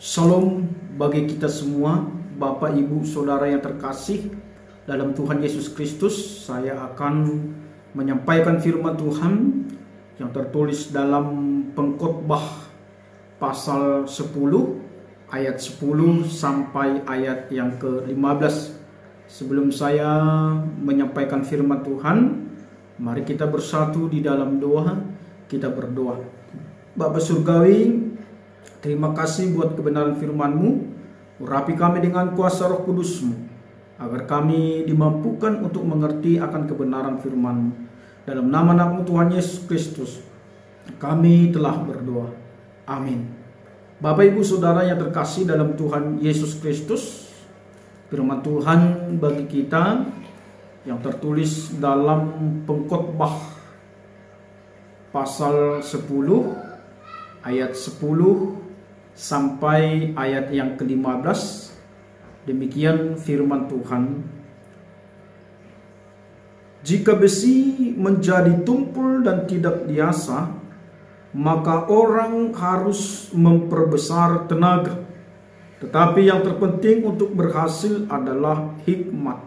Shalom bagi kita semua, Bapak, Ibu, Saudara yang terkasih dalam Tuhan Yesus Kristus. Saya akan menyampaikan firman Tuhan yang tertulis dalam Pengkhotbah pasal 10 ayat 10 sampai ayat yang ke-15. Sebelum saya menyampaikan firman Tuhan, mari kita bersatu di dalam doa. Kita berdoa. Bapa Surgawi, terima kasih buat kebenaran firman-Mu. Urapi kami dengan kuasa Roh Kudus-Mu, agar kami dimampukan untuk mengerti akan kebenaran firman-Mu. Dalam nama anak-Mu Tuhan Yesus Kristus, kami telah berdoa. Amin. Bapak, Ibu, Saudara yang terkasih dalam Tuhan Yesus Kristus, firman Tuhan bagi kita yang tertulis dalam Pengkhotbah pasal 10 ayat 10 sampai ayat yang ke-15. Demikian firman Tuhan. Jika besi menjadi tumpul dan tidak diasah, maka orang harus memperbesar tenaga. Tetapi yang terpenting untuk berhasil adalah hikmat.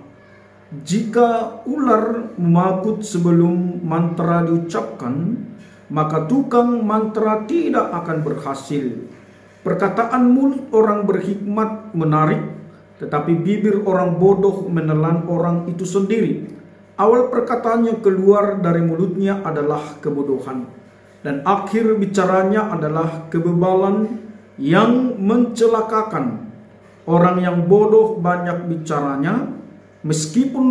Jika ular memakut sebelum mantra diucapkan, maka tukang mantra tidak akan berhasil. Perkataan mulut orang berhikmat menarik, tetapi bibir orang bodoh menelan orang itu sendiri. Awal perkataan yang keluar dari mulutnya adalah kebodohan, dan akhir bicaranya adalah kebebalan yang mencelakakan. Orang yang bodoh banyak bicaranya, meskipun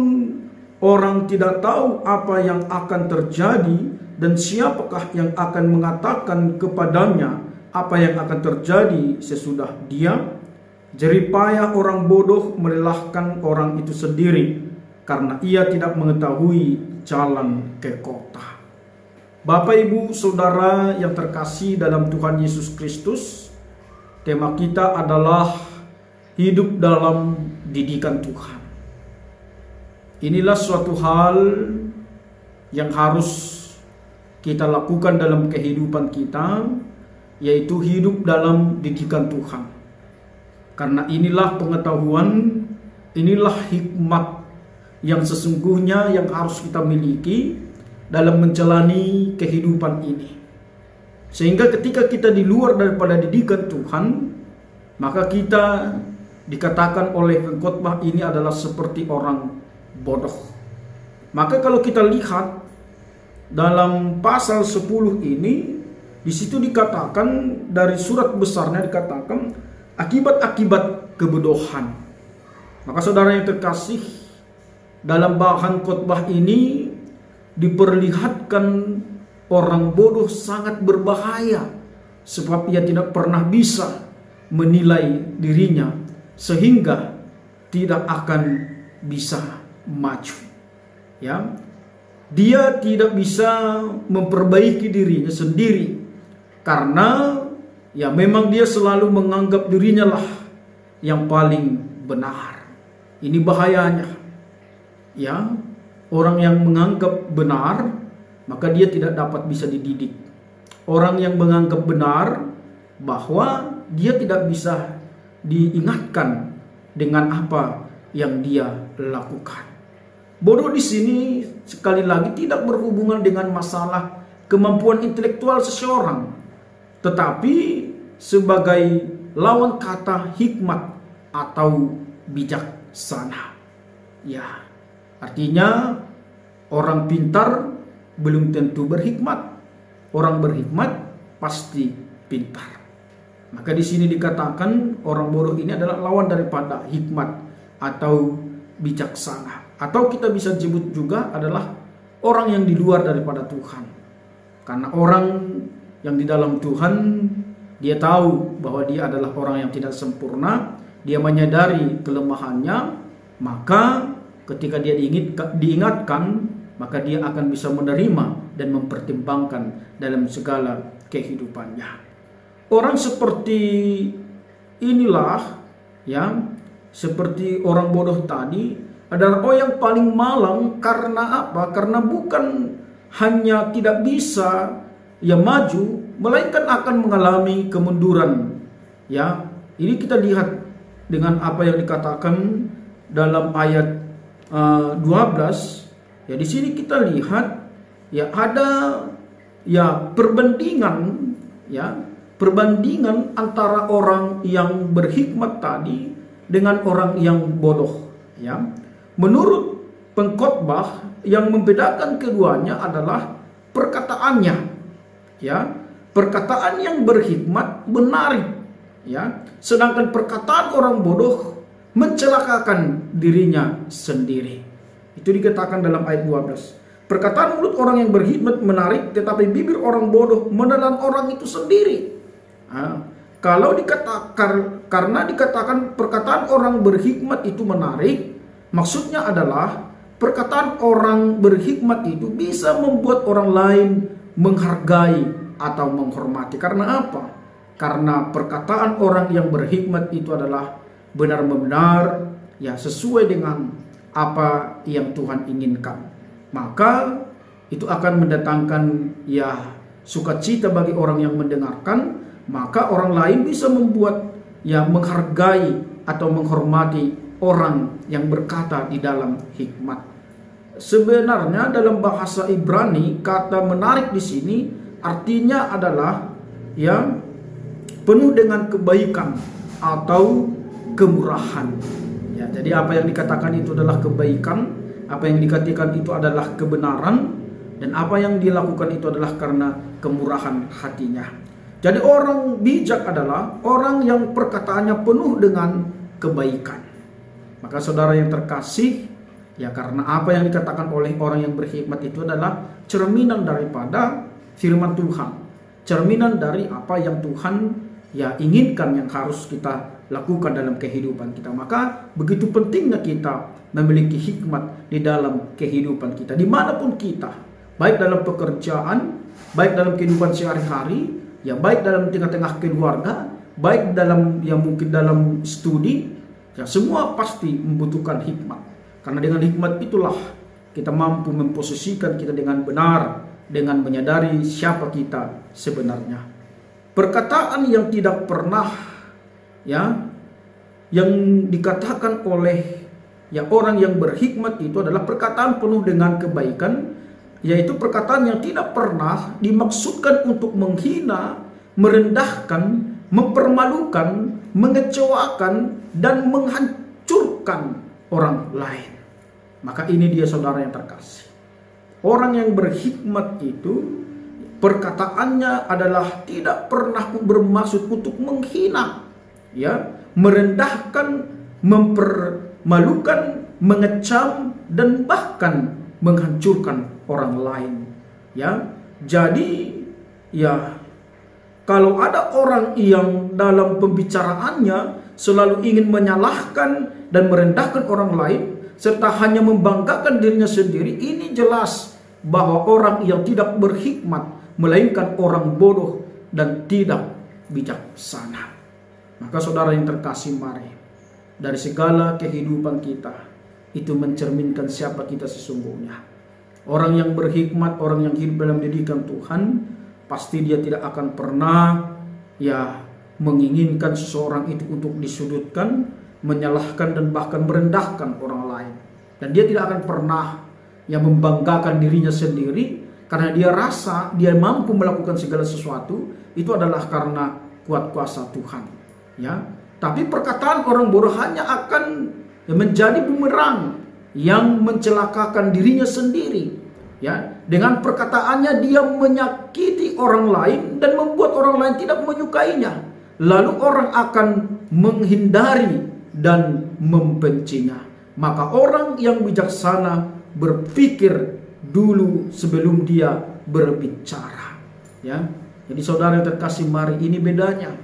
orang tidak tahu apa yang akan terjadi dan siapakah yang akan mengatakan kepadanya apa yang akan terjadi sesudah dia. Jeripayah orang bodoh melelahkan orang itu sendiri, karena ia tidak mengetahui jalan ke kota. Bapak, Ibu, Saudara yang terkasih dalam Tuhan Yesus Kristus, tema kita adalah hidup dalam didikan Tuhan. Inilah suatu hal yang harus kita lakukan dalam kehidupan kita, yaitu hidup dalam didikan Tuhan. Karena inilah pengetahuan, inilah hikmat yang sesungguhnya yang harus kita miliki dalam menjalani kehidupan ini. Sehingga ketika kita di luar daripada didikan Tuhan, maka kita dikatakan oleh pengkhotbah ini adalah seperti orang bodoh. Maka kalau kita lihat dalam pasal 10 ini, di situ dikatakan, dari surat besarnya dikatakan akibat-akibat kebodohan. Maka saudara yang terkasih, dalam bahan khotbah ini diperlihatkan orang bodoh sangat berbahaya, sebab ia tidak pernah bisa menilai dirinya sehingga tidak akan bisa maju. Ya, dia tidak bisa memperbaiki dirinya sendiri, karena ya memang dia selalu menganggap dirinya lah yang paling benar. Ini bahayanya. Ya, orang yang menganggap benar, maka dia tidak dapat bisa dididik. Orang yang menganggap benar bahwa dia tidak bisa diingatkan dengan apa yang dia lakukan. Bodoh di sini sekali lagi tidak berhubungan dengan masalah kemampuan intelektual seseorang, tetapi sebagai lawan kata hikmat atau bijaksana. Ya, artinya orang pintar belum tentu berhikmat. Orang berhikmat pasti pintar. Maka di sini dikatakan orang bodoh ini adalah lawan daripada hikmat atau bijaksana. Atau kita bisa sebut juga adalah orang yang di luar daripada Tuhan. Karena orang yang di dalam Tuhan, dia tahu bahwa dia adalah orang yang tidak sempurna, dia menyadari kelemahannya, maka ketika dia diingatkan, maka dia akan bisa menerima dan mempertimbangkan dalam segala kehidupannya. Orang seperti inilah, ya, seperti orang bodoh tadi, adalah orang yang paling malang. Karena apa? Karena bukan hanya tidak bisa maju, melainkan akan mengalami kemunduran. Ya, Ini kita lihat dengan apa yang dikatakan dalam ayat 12. Ya, di sini kita lihat ya ada ya perbandingan antara orang yang berhikmat tadi dengan orang yang bodoh, ya. Menurut pengkhotbah, yang membedakan keduanya adalah perkataannya, ya. Perkataan yang berhikmat menarik, ya, sedangkan perkataan orang bodoh mencelakakan dirinya sendiri. Itu dikatakan dalam ayat 12. Perkataan mulut orang yang berhikmat menarik, tetapi bibir orang bodoh menelan orang itu sendiri. Kalau dikatakan, karena dikatakan perkataan orang berhikmat itu menarik, maksudnya adalah perkataan orang berhikmat itu bisa membuat orang lain menghargai atau menghormati. Karena apa? Karena perkataan orang yang berhikmat itu adalah benar-benar ya sesuai dengan apa yang Tuhan inginkan. Maka itu akan mendatangkan ya sukacita bagi orang yang mendengarkan. Maka orang lain bisa membuat ya menghargai atau menghormati orang yang berkata di dalam hikmat. Sebenarnya dalam bahasa Ibrani kata menarik di sini artinya adalah ya penuh dengan kebaikan atau kemurahan. Ya, jadi apa yang dikatakan itu adalah kebaikan, apa yang dikatakan itu adalah kebenaran, dan apa yang dilakukan itu adalah karena kemurahan hatinya. Jadi orang bijak adalah orang yang perkataannya penuh dengan kebaikan. Maka saudara yang terkasih, ya karena apa yang dikatakan oleh orang yang berhikmat itu adalah cerminan daripada firman Tuhan, cerminan dari apa yang Tuhan ya inginkan yang harus kita lakukan dalam kehidupan kita. Maka begitu pentingnya kita memiliki hikmat di dalam kehidupan kita, dimanapun kita, baik dalam pekerjaan, baik dalam kehidupan sehari-hari, ya baik dalam tengah-tengah keluarga, baik dalam ya mungkin dalam studi, ya semua pasti membutuhkan hikmat. Karena dengan hikmat itulah kita mampu memposisikan kita dengan benar, dengan menyadari siapa kita sebenarnya. Perkataan yang tidak pernah ya yang dikatakan oleh ya orang yang berhikmat itu adalah perkataan penuh dengan kebaikan, yaitu perkataan yang tidak pernah dimaksudkan untuk menghina, merendahkan, mempermalukan, mengecewakan, dan menghancurkan orang lain. Maka ini dia saudara yang terkasih. Orang yang berhikmat itu perkataannya adalah tidak pernah bermaksud untuk menghina, ya, merendahkan, mempermalukan, mengecam, dan bahkan menghancurkan orang lain, ya. Jadi ya kalau ada orang yang dalam pembicaraannya selalu ingin menyalahkan dan merendahkan orang lain serta hanya membanggakan dirinya sendiri, ini jelas bahwa orang yang tidak berhikmat, melainkan orang bodoh dan tidak bijaksana. Maka saudara yang terkasih, mari dari segala kehidupan kita itu mencerminkan siapa kita sesungguhnya. Orang yang berhikmat, orang yang hidup dalam didikan Tuhan, pasti dia tidak akan pernah ya menginginkan seseorang itu untuk disudutkan, menyalahkan, dan bahkan merendahkan orang lain. Dan dia tidak akan pernah yang membanggakan dirinya sendiri karena dia rasa dia mampu melakukan segala sesuatu itu adalah karena kuat kuasa Tuhan, ya. Tapi perkataan orang bodoh hanya akan menjadi bumerang yang mencelakakan dirinya sendiri, ya. Dengan perkataannya dia menyakiti orang lain dan membuat orang lain tidak menyukainya, lalu orang akan menghindari dan membencinya. Maka orang yang bijaksana berpikir dulu sebelum dia berbicara, ya. Jadi saudara yang terkasih, mari ini bedanya,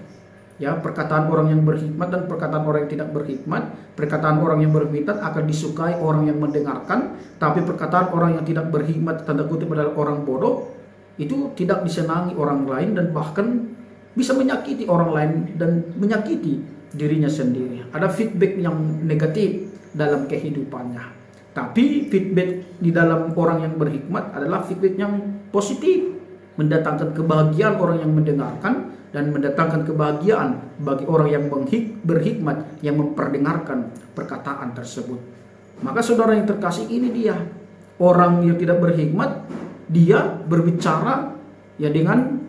ya, perkataan orang yang berhikmat dan perkataan orang yang tidak berhikmat. Perkataan orang yang berhikmat akan disukai orang yang mendengarkan, tapi perkataan orang yang tidak berhikmat, tanda kutip adalah orang bodoh, itu tidak disenangi orang lain dan bahkan bisa menyakiti orang lain dan menyakiti dirinya sendiri. Ada feedback yang negatif dalam kehidupannya. Tapi feedback di dalam orang yang berhikmat adalah feedback yang positif, mendatangkan kebahagiaan orang yang mendengarkan dan mendatangkan kebahagiaan bagi orang yang berhikmat yang memperdengarkan perkataan tersebut. Maka saudara yang terkasih, ini dia orang yang tidak berhikmat, dia berbicara ya dengan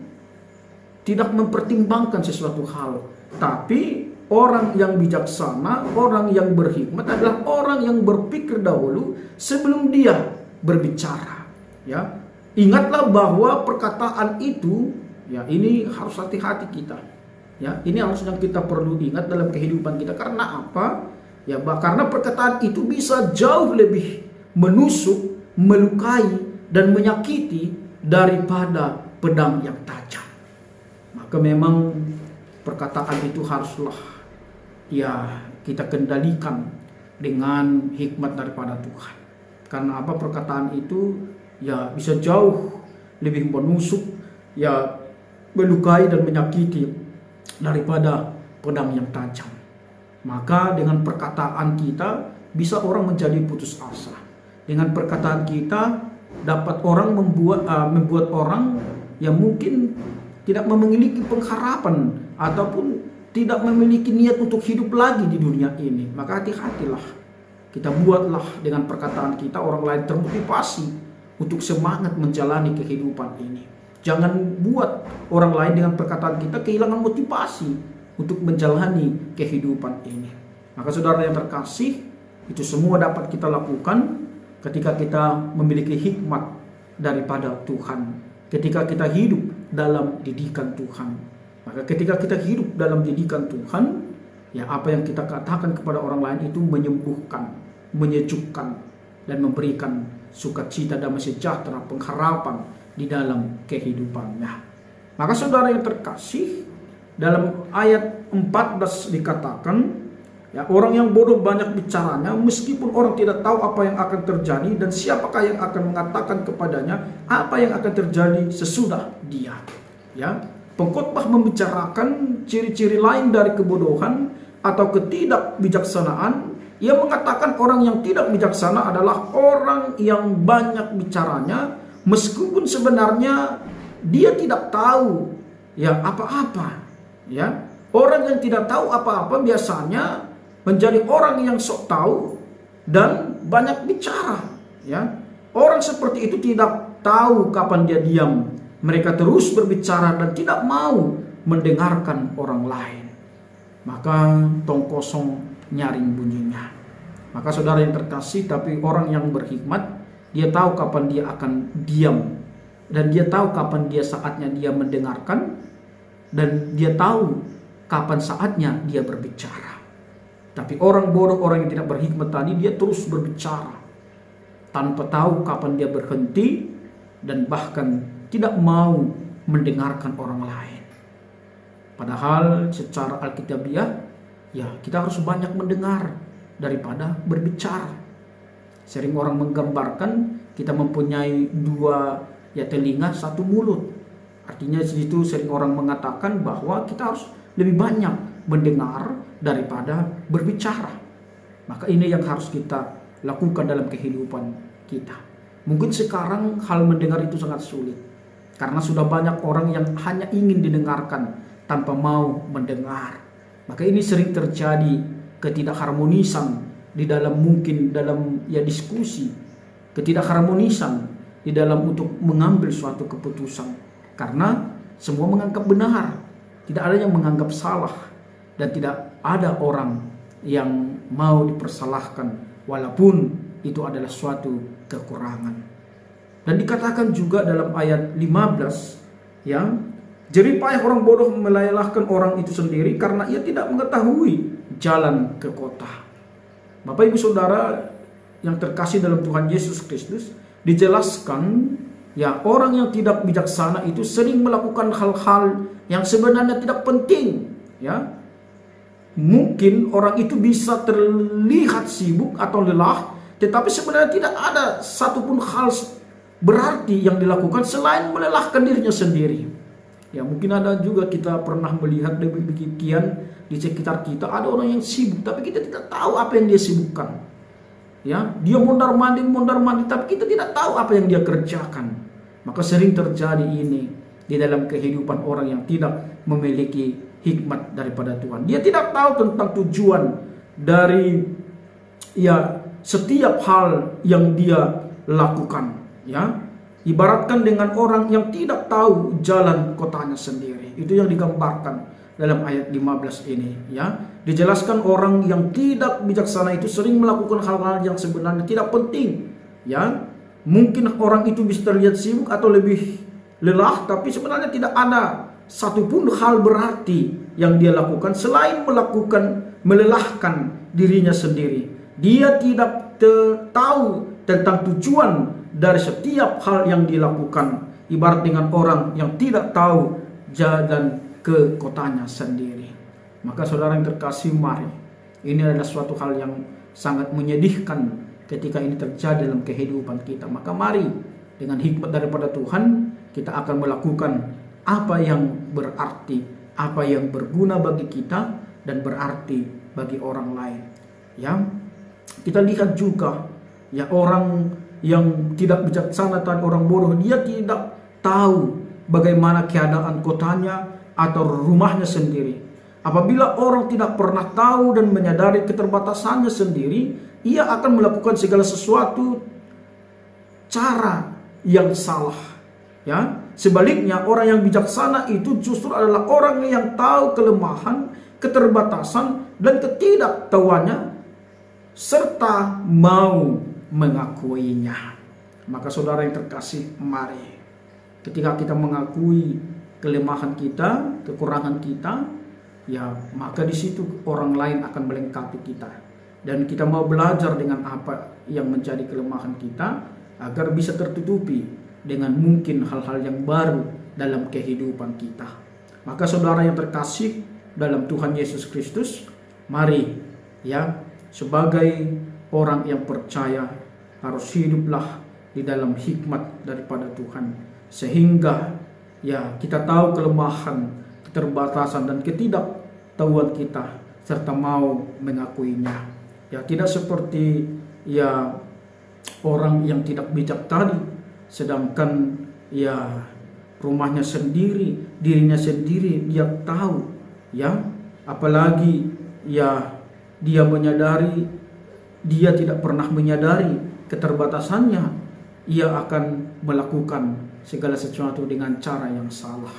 tidak mempertimbangkan sesuatu hal. Tapi orang yang bijaksana, orang yang berhikmat adalah orang yang berpikir dahulu sebelum dia berbicara. Ya, ingatlah bahwa perkataan itu, ya ini harus hati-hati kita. Ya, ini harus yang kita perlu ingat dalam kehidupan kita. Karena apa? Ya, karena perkataan itu bisa jauh lebih menusuk, melukai dan menyakiti daripada pedang yang tajam. Maka memang perkataan itu haruslah ya kita kendalikan dengan hikmat daripada Tuhan. Karena apa? Perkataan itu ya bisa jauh lebih menusuk, ya melukai dan menyakiti daripada pedang yang tajam. Maka dengan perkataan kita bisa orang menjadi putus asa. Dengan perkataan kita dapat orang membuat orang yang mungkin tidak memiliki pengharapan ataupun tidak memiliki niat untuk hidup lagi di dunia ini. Maka hati-hatilah. Kita buatlah dengan perkataan kita orang lain termotivasi untuk semangat menjalani kehidupan ini. Jangan buat orang lain dengan perkataan kita kehilangan motivasi untuk menjalani kehidupan ini. Maka saudara yang terkasih, itu semua dapat kita lakukan ketika kita memiliki hikmat daripada Tuhan. Ketika kita hidup dalam didikan Tuhan. Maka ketika kita hidup dalam didikan Tuhan, ya apa yang kita katakan kepada orang lain itu menyembuhkan, menyejukkan, dan memberikan sukacita, damai sejahtera, pengharapan di dalam kehidupannya. Maka saudara yang terkasih, dalam ayat 14 dikatakan, ya orang yang bodoh banyak bicaranya, meskipun orang tidak tahu apa yang akan terjadi dan siapakah yang akan mengatakan kepadanya apa yang akan terjadi sesudah dia. Ya, pengkhotbah membicarakan ciri-ciri lain dari kebodohan atau ketidakbijaksanaan. Ia mengatakan orang yang tidak bijaksana adalah orang yang banyak bicaranya, meskipun sebenarnya dia tidak tahu ya apa-apa. Ya, orang yang tidak tahu apa-apa biasanya menjadi orang yang sok tahu dan banyak bicara. Ya, orang seperti itu tidak tahu kapan dia diam. Mereka terus berbicara dan tidak mau mendengarkan orang lain. Maka tong kosong nyaring bunyinya. Maka saudara yang terkasih, tapi orang yang berhikmat, dia tahu kapan dia akan diam. Dan dia tahu kapan dia saatnya dia mendengarkan. Dan dia tahu kapan saatnya dia berbicara. Tapi orang bodoh, orang yang tidak berhikmat tadi, dia terus berbicara tanpa tahu kapan dia berhenti dan bahkan tidak mau mendengarkan orang lain. Padahal secara alkitabiah, ya kita harus banyak mendengar daripada berbicara. Sering orang menggambarkan kita mempunyai dua ya telinga, satu mulut. Artinya di situ sering orang mengatakan bahwa kita harus lebih banyak mendengar daripada berbicara. Maka ini yang harus kita lakukan dalam kehidupan kita. Mungkin sekarang hal mendengar itu sangat sulit. Karena sudah banyak orang yang hanya ingin didengarkan tanpa mau mendengar. Maka ini sering terjadi ketidakharmonisan di dalam ya diskusi. Ketidakharmonisan di dalam untuk mengambil suatu keputusan. Karena semua menganggap benar. Tidak ada yang menganggap salah. Dan tidak ada orang yang mau dipersalahkan walaupun itu adalah suatu kekurangan. Dan dikatakan juga dalam ayat 15, ya, jerih payah orang bodoh melelahkan orang itu sendiri karena ia tidak mengetahui jalan ke kota. Bapak Ibu Saudara yang terkasih dalam Tuhan Yesus Kristus, dijelaskan ya orang yang tidak bijaksana itu sering melakukan hal-hal yang sebenarnya tidak penting, ya. Mungkin orang itu bisa terlihat sibuk atau lelah, tetapi sebenarnya tidak ada satupun hal berarti yang dilakukan selain melelahkan dirinya sendiri. Ya mungkin ada juga kita pernah melihat demikian di sekitar kita, ada orang yang sibuk tapi kita tidak tahu apa yang dia sibukkan. Ya, dia mondar-mandir tapi kita tidak tahu apa yang dia kerjakan. Maka sering terjadi ini di dalam kehidupan orang yang tidak memiliki hikmat daripada Tuhan. Dia tidak tahu tentang tujuan dari setiap hal yang dia lakukan. Ibaratkan dengan orang yang tidak tahu jalan kotanya sendiri. Itu yang digambarkan dalam ayat 15 ini. Dijelaskan orang yang tidak bijaksana itu sering melakukan hal-hal yang sebenarnya tidak penting. Mungkin orang itu bisa terlihat sibuk atau lebih lelah, tapi sebenarnya tidak ada satupun hal berarti yang dia lakukan selain melelahkan dirinya sendiri. Dia tidak tahu tentang tujuan dari setiap hal yang dilakukan. Ibarat dengan orang yang tidak tahu jalan ke kotanya sendiri. Maka saudara yang terkasih, mari, ini adalah suatu hal yang sangat menyedihkan ketika ini terjadi dalam kehidupan kita. Maka mari dengan hikmat daripada Tuhan kita akan melakukan apa yang berarti, apa yang berguna bagi kita dan berarti bagi orang lain. Kita lihat juga orang yang tidak bijaksana dan orang bodoh, dia tidak tahu bagaimana keadaan kotanya atau rumahnya sendiri. Apabila orang tidak pernah tahu dan menyadari keterbatasannya sendiri, ia akan melakukan segala sesuatu cara yang salah. Sebaliknya orang yang bijaksana itu justru adalah orang yang tahu kelemahan, keterbatasan dan ketidaktahuannya serta mau mengakuinya. Maka saudara yang terkasih, mari ketika kita mengakui kelemahan kita, kekurangan kita, maka di situ orang lain akan melengkapi kita. Dan kita mau belajar dengan apa yang menjadi kelemahan kita agar bisa tertutupi dengan mungkin hal-hal yang baru dalam kehidupan kita. Maka saudara yang terkasih dalam Tuhan Yesus Kristus, mari sebagai orang yang percaya harus hiduplah di dalam hikmat daripada Tuhan, sehingga kita tahu kelemahan, keterbatasan dan ketidaktahuan kita serta mau mengakuinya. Tidak seperti orang yang tidak bijak tadi, sedangkan rumahnya sendiri, dirinya sendiri dia tahu, apalagi dia menyadari, dia tidak pernah menyadari keterbatasannya, ia akan melakukan segala sesuatu dengan cara yang salah.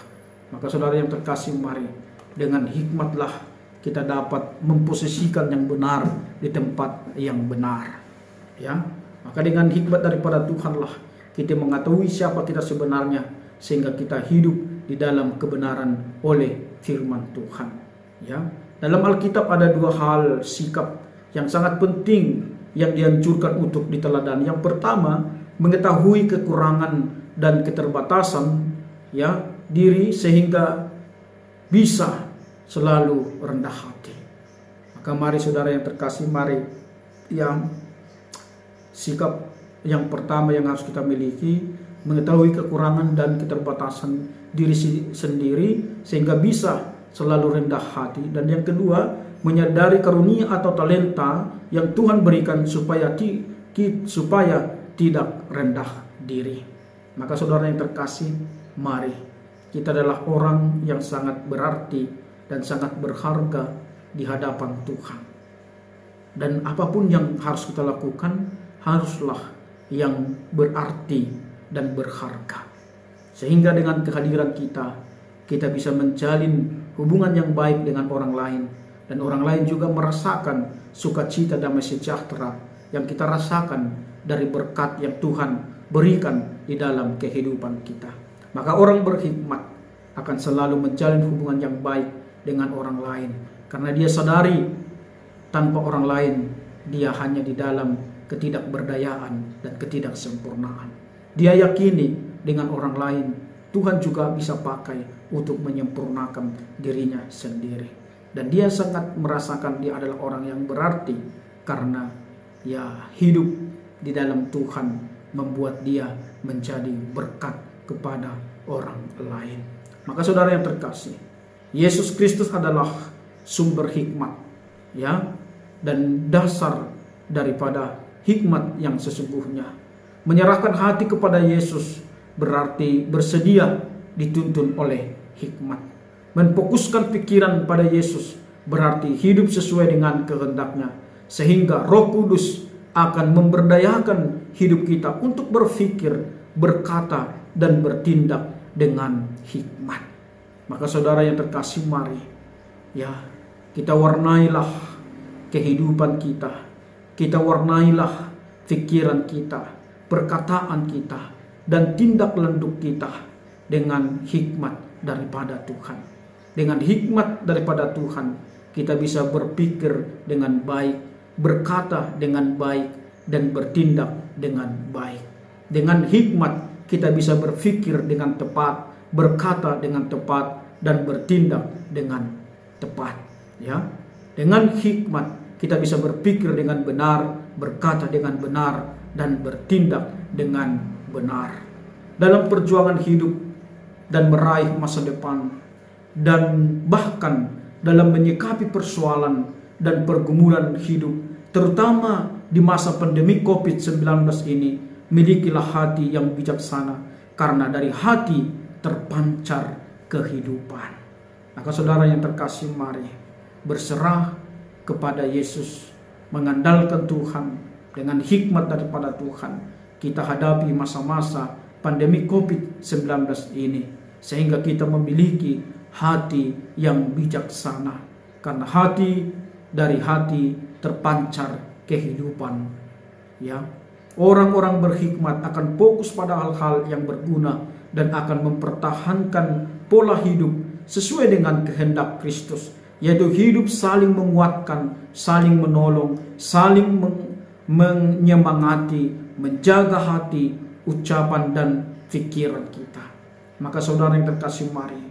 Maka saudara yang terkasih, mari dengan hikmatlah kita dapat memposisikan yang benar di tempat yang benar. Maka dengan hikmat daripada Tuhanlah kita mengetahui siapa kita sebenarnya, sehingga kita hidup di dalam kebenaran oleh firman Tuhan. Dalam Alkitab ada dua hal sikap yang sangat penting yang dianjurkan untuk diteladani. Yang pertama, mengetahui kekurangan dan keterbatasan diri sehingga bisa selalu rendah hati. Maka mari saudara yang terkasih, mari sikap yang pertama yang harus kita miliki, mengetahui kekurangan dan keterbatasan diri sendiri sehingga bisa selalu rendah hati. Dan yang kedua, menyadari karunia atau talenta yang Tuhan berikan supaya tidak rendah diri. Maka saudara yang terkasih, mari kita adalah orang yang sangat berarti dan sangat berharga di hadapan Tuhan. Dan apapun yang harus kita lakukan haruslah yang berarti dan berharga. Sehingga dengan kehadiran kita bisa menjalin hubungan yang baik dengan orang lain, dan orang lain juga merasakan sukacita damai sejahtera yang kita rasakan dari berkat yang Tuhan berikan di dalam kehidupan kita. Maka orang berhikmat akan selalu menjalin hubungan yang baik dengan orang lain, karena dia sadari tanpa orang lain dia hanya di dalam ketidakberdayaan dan ketidaksempurnaan. Dia yakini dengan orang lain Tuhan juga bisa pakai untuk menyempurnakan dirinya sendiri. Dan dia sangat merasakan dia adalah orang yang berarti, karena hidup di dalam Tuhan membuat dia menjadi berkat kepada orang lain. Maka saudara yang terkasih, Yesus Kristus adalah sumber hikmat, dan dasar daripada hikmat yang sesungguhnya. Menyerahkan hati kepada Yesus berarti bersedia dituntun oleh hikmat. Memfokuskan pikiran pada Yesus berarti hidup sesuai dengan kehendak-Nya, sehingga Roh Kudus akan memberdayakan hidup kita untuk berpikir, berkata, dan bertindak dengan hikmat. Maka saudara yang terkasih, mari kita warnailah kehidupan kita. Kita warnailah pikiran kita, perkataan kita, dan tindak landuk kita dengan hikmat daripada Tuhan. Dengan hikmat daripada Tuhan, kita bisa berpikir dengan baik, berkata dengan baik, dan bertindak dengan baik. Dengan hikmat kita bisa berpikir dengan tepat, berkata dengan tepat, dan bertindak dengan tepat. Dengan hikmat kita bisa berpikir dengan benar, berkata dengan benar, dan bertindak dengan benar. Dalam perjuangan hidup dan meraih masa depan, dan bahkan dalam menyikapi persoalan dan pergumulan hidup, terutama di masa pandemi COVID-19 ini, milikilah hati yang bijaksana, karena dari hati terpancar kehidupan. Maka saudara yang terkasih, mari berserah kepada Yesus, mengandalkan Tuhan. Dengan hikmat daripada Tuhan, kita hadapi masa-masa pandemi COVID-19 ini, sehingga kita memiliki hati yang bijaksana, karena dari hati terpancar kehidupan. Orang-orang berhikmat akan fokus pada hal-hal yang berguna dan akan mempertahankan pola hidup sesuai dengan kehendak Kristus, yaitu hidup saling menguatkan, saling menolong, saling menyemangati, menjaga hati, ucapan, dan pikiran kita. Maka saudara yang terkasih, mari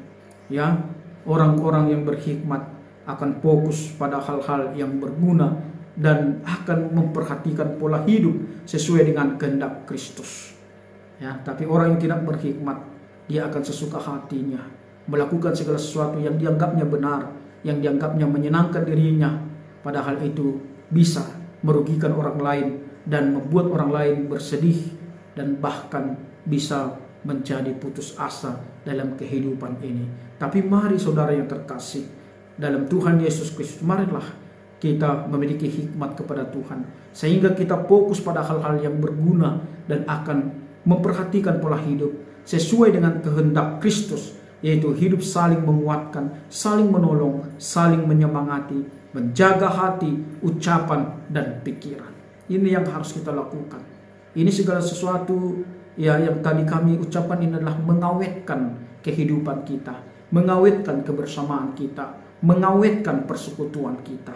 orang-orang yang berhikmat akan fokus pada hal-hal yang berguna dan akan memperhatikan pola hidup sesuai dengan kehendak Kristus. Tapi orang yang tidak berhikmat, dia akan sesuka hatinya, melakukan segala sesuatu yang dianggapnya benar, yang dianggapnya menyenangkan dirinya, padahal itu bisa merugikan orang lain dan membuat orang lain bersedih, dan bahkan bisa menjadi putus asa dalam kehidupan ini. Tapi mari saudara yang terkasih dalam Tuhan Yesus Kristus, marilah kita memiliki hikmat kepada Tuhan, sehingga kita fokus pada hal-hal yang berguna dan akan memperhatikan pola hidup sesuai dengan kehendak Kristus, yaitu hidup saling menguatkan, saling menolong, saling menyemangati, menjaga hati, ucapan, dan pikiran. Ini yang harus kita lakukan. Ini segala sesuatu yang tadi kami ucapkan, ini adalah mengawetkan kehidupan kita, mengawetkan kebersamaan kita, mengawetkan persekutuan kita.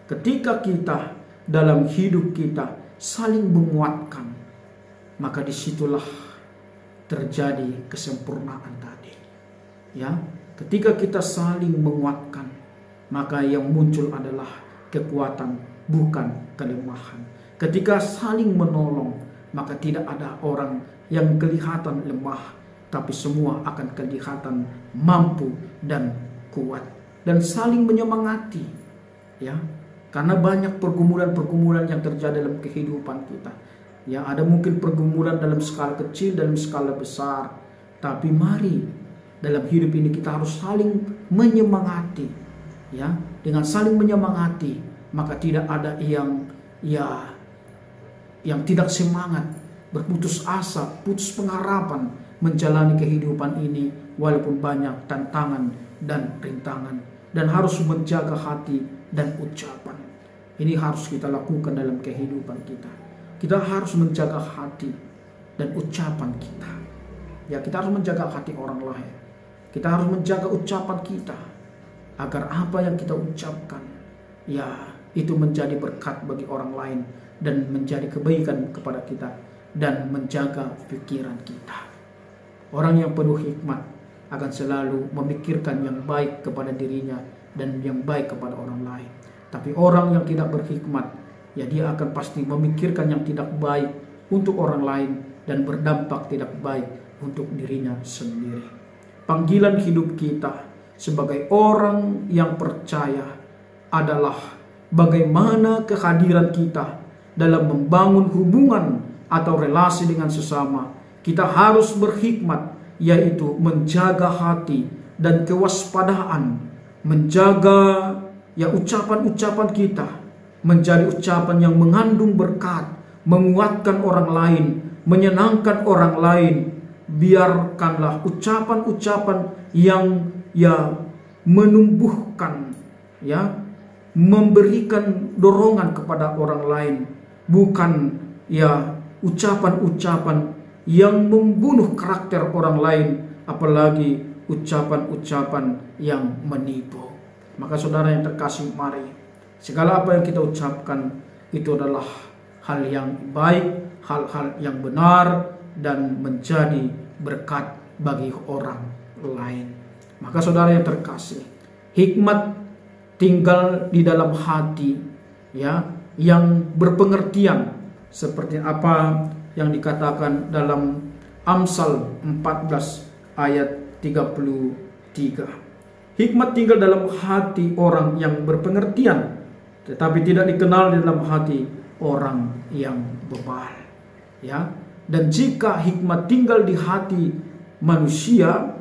Ketika kita dalam hidup kita saling menguatkan, maka disitulah terjadi kesempurnaan tadi. Ketika kita saling menguatkan, maka yang muncul adalah kekuatan, bukan kelemahan. Ketika saling menolong, maka tidak ada orang yang kelihatan lemah, tapi semua akan kelihatan mampu dan kuat. Dan saling menyemangati, karena banyak pergumulan-pergumulan yang terjadi dalam kehidupan kita. Ada mungkin pergumulan dalam skala kecil, dalam skala besar, tapi mari dalam hidup ini kita harus saling menyemangati. Dengan saling menyemangati, maka tidak ada yang tidak semangat, berputus asa, putus pengharapan menjalani kehidupan ini walaupun banyak tantangan dan rintangan, dan harus menjaga hati dan ucapan. Ini harus kita lakukan dalam kehidupan kita. Kita harus menjaga hati dan ucapan kita. Kita harus menjaga hati orang lain. Kita harus menjaga ucapan kita, agar apa yang kita ucapkan itu menjadi berkat bagi orang lain dan menjadi kebaikan kepada kita dan menjaga pikiran kita. Orang yang penuh hikmat akan selalu memikirkan yang baik kepada dirinya dan yang baik kepada orang lain. Tapi orang yang tidak berhikmat, dia akan pasti memikirkan yang tidak baik untuk orang lain dan berdampak tidak baik untuk dirinya sendiri. Panggilan hidup kita sebagai orang yang percaya adalah bagaimana kehadiran kita dalam membangun hubungan atau relasi dengan sesama. Kita harus berhikmat, yaitu menjaga hati, dan kewaspadaan, menjaga ucapan-ucapan kita menjadi ucapan yang mengandung berkat, menguatkan orang lain, menyenangkan orang lain. Biarkanlah ucapan-ucapan yang menumbuhkan, memberikan dorongan kepada orang lain, bukan ucapan-ucapan yang membunuh karakter orang lain, apalagi ucapan-ucapan yang menipu. Maka saudara yang terkasih, mari segala apa yang kita ucapkan itu adalah hal yang baik, hal-hal yang benar, dan menjadi berkat bagi orang lain. Maka saudara yang terkasih, hikmat tinggal di dalam hati, yang berpengertian seperti apa yang dikatakan dalam Amsal 14 ayat 33. Hikmat tinggal dalam hati orang yang berpengertian, tetapi tidak dikenal di dalam hati orang yang bebal. Dan jika hikmat tinggal di hati manusia,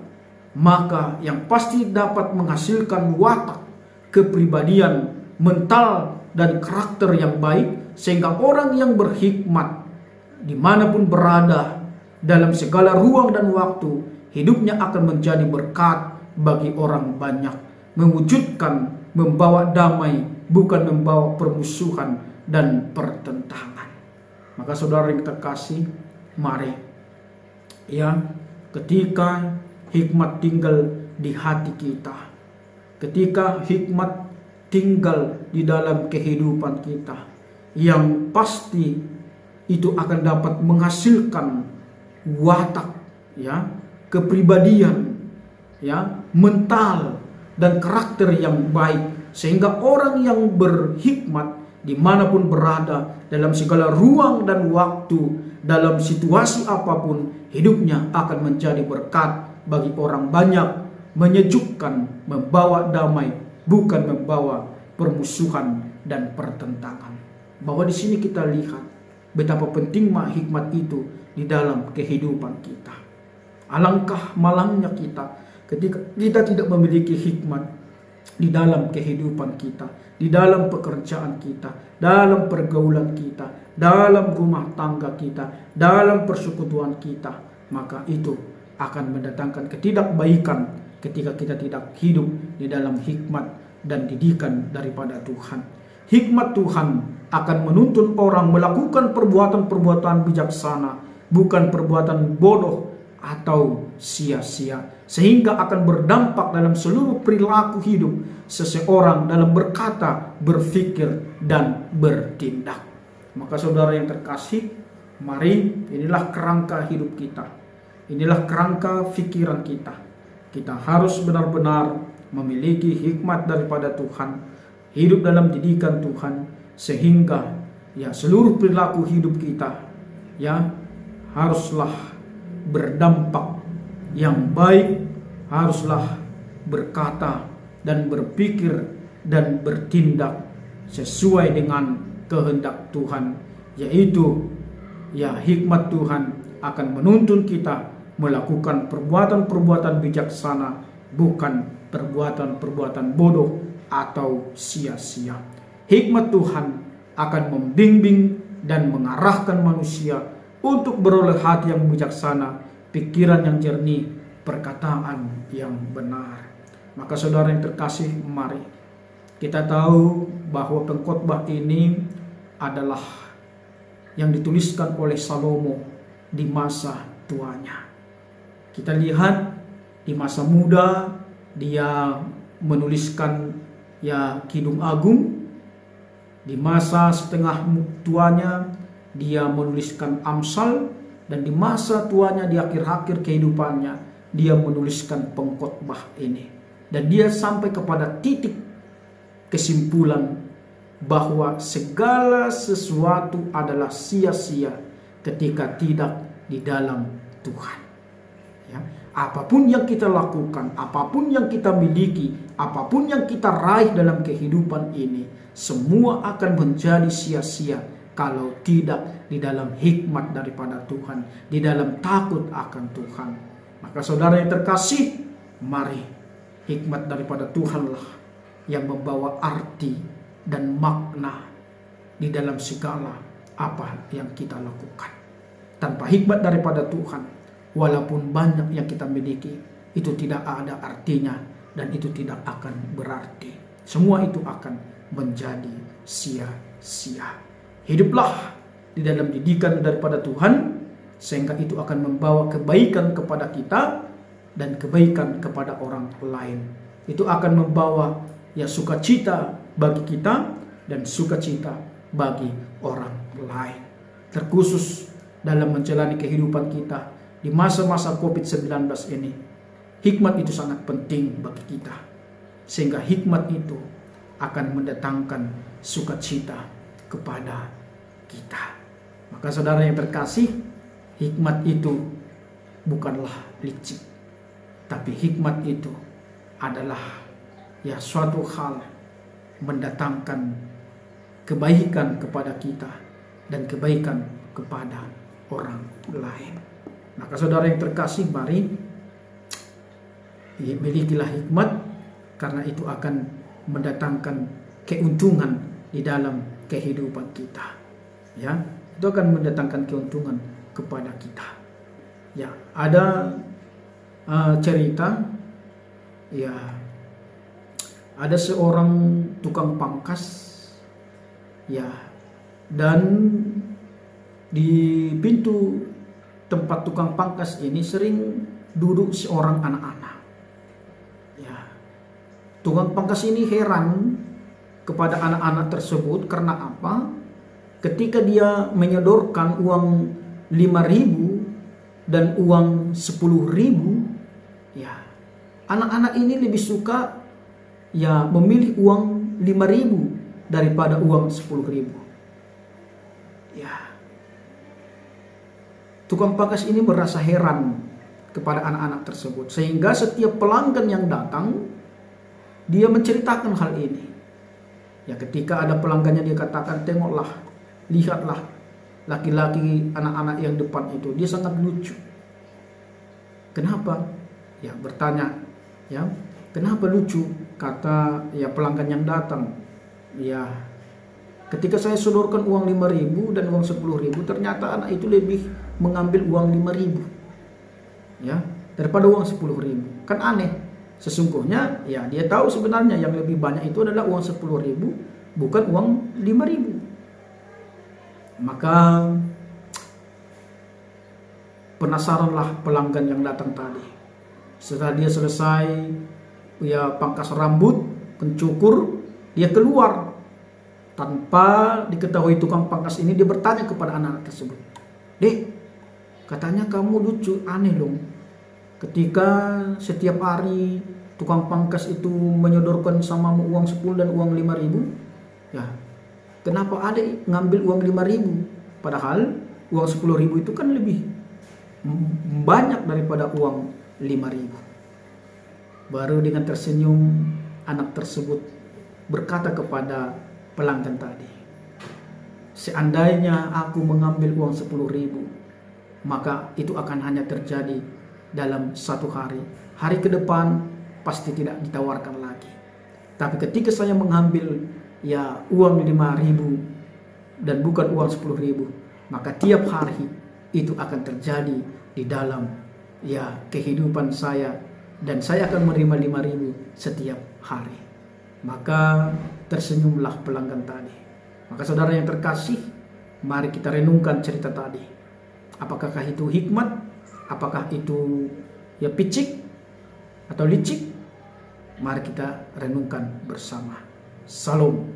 maka yang pasti dapat menghasilkan watak, kepribadian, mental, dan karakter yang baik, sehingga orang yang berhikmat dimanapun berada dalam segala ruang dan waktu, hidupnya akan menjadi berkat bagi orang banyak, mewujudkan, membawa damai, bukan membawa permusuhan dan pertentangan. Maka saudara yang terkasih, mari ketika hikmat tinggal di hati kita, ketika hikmat tinggal di dalam kehidupan kita, yang pasti itu akan dapat menghasilkan watak, kepribadian, mental, dan karakter yang baik, sehingga orang yang berhikmat dimanapun berada, dalam segala ruang dan waktu, dalam situasi apapun, hidupnya akan menjadi berkat bagi orang banyak, menyejukkan, membawa damai, bukan membawa permusuhan dan pertentangan. Bahwa di sini kita lihat betapa penting hikmat itu di dalam kehidupan kita. Alangkah malangnya kita ketika kita tidak memiliki hikmat di dalam kehidupan kita, di dalam pekerjaan kita, dalam pergaulan kita, dalam rumah tangga kita, dalam persekutuan kita. Maka itu akan mendatangkan ketidakbaikan ketika kita tidak hidup di dalam hikmat dan didikan daripada Tuhan. Hikmat Tuhan akan menuntun orang melakukan perbuatan-perbuatan bijaksana, bukan perbuatan bodoh atau sia-sia, sehingga akan berdampak dalam seluruh perilaku hidup seseorang dalam berkata, berpikir, dan bertindak. Maka saudara yang terkasih, mari, inilah kerangka hidup kita, inilah kerangka pikiran kita. Kita harus benar-benar memiliki hikmat daripada Tuhan, hidup dalam didikan Tuhan, sehingga seluruh perilaku hidup kita haruslah berdampak yang baik, haruslah berkata dan berpikir dan bertindak sesuai dengan kehendak Tuhan, yaitu hikmat Tuhan akan menuntun kita melakukan perbuatan-perbuatan bijaksana, bukan perbuatan-perbuatan bodoh atau sia-sia. Hikmat Tuhan akan membimbing dan mengarahkan manusia untuk beroleh hati yang bijaksana, pikiran yang jernih, perkataan yang benar. Maka saudara yang terkasih, mari kita tahu bahwa pengkhotbah ini adalah yang dituliskan oleh Salomo di masa tuanya. Kita lihat di masa muda dia menuliskan Kidung Agung. Di masa setengah tuanya dia menuliskan Amsal, dan di masa tuanya di akhir-akhir kehidupannya dia menuliskan pengkhotbah ini. Dan dia sampai kepada titik kesimpulan bahwa segala sesuatu adalah sia-sia ketika tidak di dalam Tuhan. Apapun yang kita lakukan, apapun yang kita miliki, apapun yang kita raih dalam kehidupan ini, semua akan menjadi sia-sia kalau tidak di dalam hikmat daripada Tuhan, di dalam takut akan Tuhan. Maka saudara yang terkasih, mari Hikmat daripada Tuhanlah yang membawa arti dan makna di dalam segala apa yang kita lakukan. Tanpa hikmat daripada Tuhan, walaupun banyak yang kita miliki, itu tidak ada artinya dan itu tidak akan berarti. Semua itu akan menjadi sia-sia. Hiduplah di dalam didikan daripada Tuhan, sehingga itu akan membawa kebaikan kepada kita dan kebaikan kepada orang lain. Itu akan membawa sukacita bagi kita dan sukacita bagi orang lain. Terkhusus dalam menjalani kehidupan kita di masa-masa COVID-19 ini, hikmat itu sangat penting bagi kita. Sehingga hikmat itu akan mendatangkan sukacita kepada kita. Maka saudara yang terkasih, hikmat itu bukanlah licik, tapi hikmat itu adalah suatu hal mendatangkan kebaikan kepada kita dan kebaikan kepada orang lain. Maka saudara yang terkasih, mari milikilah hikmat, karena itu akan mendatangkan keuntungan di dalam kehidupan kita. Itu akan mendatangkan keuntungan kepada kita. Ada cerita, ada seorang tukang pangkas, dan di pintu tempat tukang pangkas ini sering duduk seorang anak-anak. Tukang pangkas ini heran kepada anak-anak tersebut karena apa? Ketika dia menyodorkan uang 5.000 dan uang 10.000, anak-anak ini lebih suka memilih uang 5.000 daripada uang 10.000. Tukang pangkas ini merasa heran kepada anak-anak tersebut, sehingga setiap pelanggan yang datang, dia menceritakan hal ini. Ketika ada pelanggannya, dia katakan, tengoklah, lihatlah laki-laki anak-anak yang depan itu, dia sangat lucu. Kenapa? Bertanya, kenapa lucu? Kata pelanggan yang datang, ketika saya sodorkan uang 5.000 dan uang 10.000, ternyata anak itu lebih mengambil uang 5.000 daripada uang 10.000. Kan aneh. Sesungguhnya dia tahu sebenarnya yang lebih banyak itu adalah uang 10.000, bukan uang 5.000. Maka penasaranlah pelanggan yang datang tadi. Setelah dia selesai pangkas rambut, pencukur, dia keluar. Tanpa diketahui tukang pangkas ini, dia bertanya kepada anak-anak tersebut, "Dek, katanya kamu lucu, aneh dong. Ketika setiap hari tukang pangkas itu menyodorkan sama uang 10 dan uang 5.000, kenapa adek ngambil uang 5.000? Padahal uang 10.000 itu kan lebih banyak daripada uang 5.000. Baru dengan tersenyum, anak tersebut berkata kepada pelanggan tadi, "Seandainya aku mengambil uang 10.000, maka itu akan hanya terjadi dalam satu hari. Hari ke depan pasti tidak ditawarkan lagi. Tapi ketika saya mengambil uang 5.000 dan bukan uang 10.000, maka tiap hari itu akan terjadi di dalam kehidupan saya, dan saya akan menerima 5.000 setiap hari." Maka tersenyumlah pelanggan tadi. Maka saudara yang terkasih, mari kita renungkan cerita tadi. Apakah itu hikmat? Apakah itu picik atau licik? Mari kita renungkan bersama. Salam.